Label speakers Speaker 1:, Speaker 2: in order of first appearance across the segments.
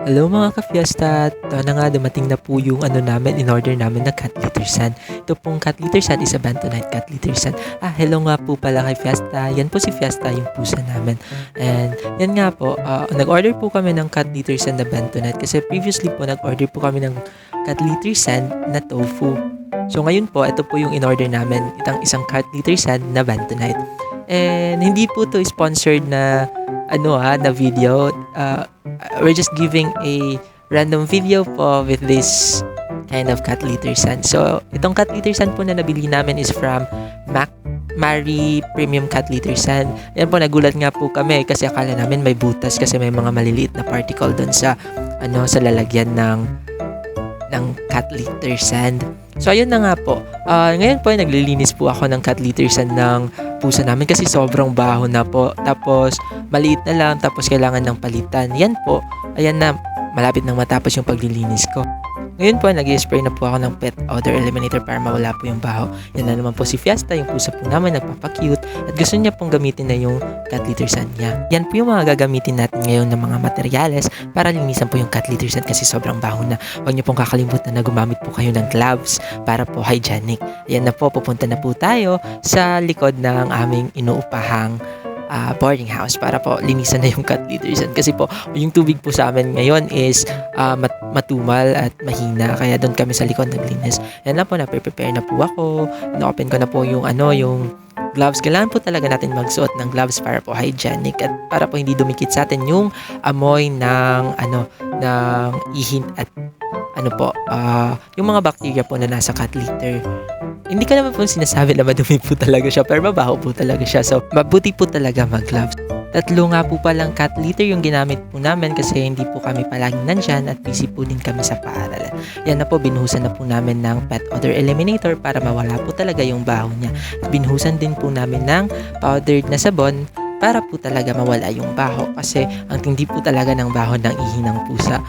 Speaker 1: Hello mga ka-fiesta! Ito na nga, dumating na po yung namin, in-order namin na cat litter sand. Ito pong cat litter sand is a bentonite cat litter sand. Hello nga po pala kay Fiesta. Yan po si Fiesta, yung pusa namin. And yan nga po, nag-order po kami ng cat litter sand na bentonite kasi previously po nag-order po kami ng cat litter sand na tofu. So ngayon po, ito po yung in-order namin, isang cat litter sand na bentonite. And hindi po to sponsored na na video. We're just giving a random video po with this kind of cat litter sand. So, itong cat litter sand po na nabili namin is from Marie Premium Cat Litter Sand. Yan po, nagulat nga po kami kasi akala namin may butas kasi may mga maliliit na particle doon sa sa lalagyan ng cat litter sand. So, ayun na nga po. Ngayon po, naglilinis po ako ng cat litter sand ng pusa namin kasi sobrang baho na po. Tapos, maliit na lang. Tapos, kailangan ng palitan. Yan po. Ayan na. Malapit nang matapos yung paglilinis ko. Ngayon po, nag-spray na po ako ng pet odor eliminator para mawala po yung baho. Yan na naman po si Fiesta, yung pusa po namin, nagpapakute. At gusto niya pong gamitin na yung cat litter sand niya. Yan po yung mga gagamitin natin ngayon ng mga materyales para linisan po yung cat litter sand kasi sobrang baho na. Huwag niyo pong kakalimutan na gumamit po kayo ng gloves para po hygienic. Yan na po, pupunta na po tayo sa likod ng aming inuupahang boarding house para po linisan na yung cat litter sand kasi po yung tubig po sa amin ngayon is matumal at mahina kaya doon kami sa likod naglinis. Yan na po, na-prepare na po ako, na-open ko na po yung yung gloves. Kailangan po talaga natin magsuot ng gloves para po hygienic at para po hindi dumikit sa atin yung amoy ng ng ihin at yung mga bacteria po na nasa cat litter. Hindi ko naman po sinasabi na madumi po talaga siya, pero mabaho po talaga siya. So, mabuti po talaga mag-gloves. Tatlo nga po palang cat litter yung ginamit po namin kasi hindi po kami palaging nandyan at busy po din kami sa paaralan. Yan na po, binuhusan na po namin ng pet odor eliminator para mawala po talaga yung baho niya. At binuhusan din po namin ng powdered na sabon para po talaga mawala yung baho kasi ang tindi po talaga ng baho ng ihi ng pusa.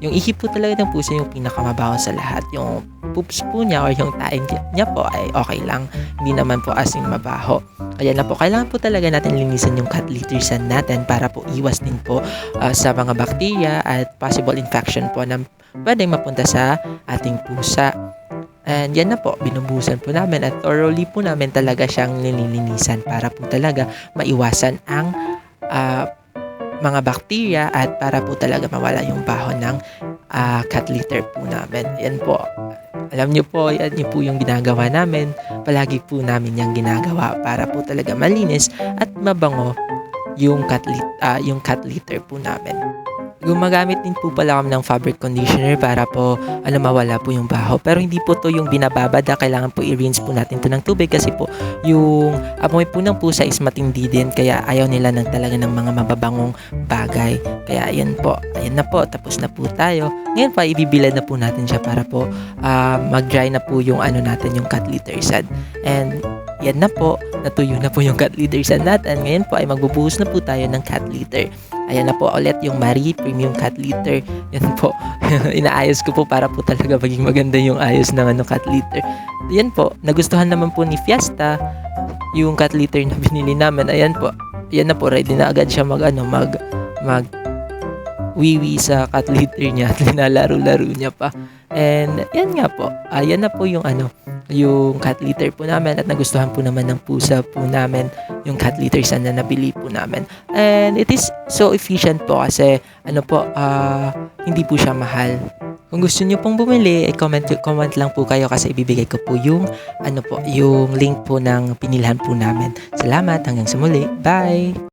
Speaker 1: Yung ihi po talaga ng pusa yung pinakamabaho sa lahat. Yung poops po niya or yung tain niya po ay okay lang. Hindi naman po as in mabaho. Kaya na po, kailangan po talaga natin linisan yung cat litter sand natin para po iwas din po sa mga bacteria at possible infection po na pwedeng mapunta sa ating pusa. And yan na po, binubusan po namin at thoroughly po namin talaga siyang nililinisan para po talaga maiwasan ang mga bacteria at para po talaga mawala yung baho ng cat litter po namin. Yan po. Alam niyo po, yan po yung ginagawa namin. Palagi po namin yung ginagawa para po talaga malinis at mabango yung cat litter po namin. Gumagamit din po pala kami ng fabric conditioner para po mawala po yung baho. Pero hindi po to yung binababada. Kailangan po i-rinse po natin to ng tubig kasi po yung amoy po ng pusa is matindi din. Kaya ayaw nila talaga ng mga mababangong bagay. Kaya ayan po. Ayan na po. Tapos na po tayo. Ngayon pa, ibibilad na po natin siya para po mag-dry na po yung natin, yung cat litter sand. And yan na po. Natuyo na po yung cat litter sand natin. Ngayon po ay magbubuhos na po tayo ng cat litter. Ayan na po ulit yung Marie Premium Cat Litter. Yan po. Inaayos ko po para po talaga maging maganda yung ayos ng cat litter. Yan po. Nagustuhan naman po ni Fiesta yung cat litter na binili namin. Ayan po. Yan na po. Ready na agad siya mag wiwi sa cat litter niya at linalaro-laro niya pa. And yan nga po. Ayan na po yung yung cat litter po namin at nagustuhan po naman ng pusa po namin yung cat litter sand na nabili po namin. And it is so efficient po kasi hindi po siya mahal. Kung gusto niyo pong bumili, comment lang po kayo kasi ibibigay ko po yung yung link po ng pinilhan po namin. Salamat, hanggang sa muli. Bye!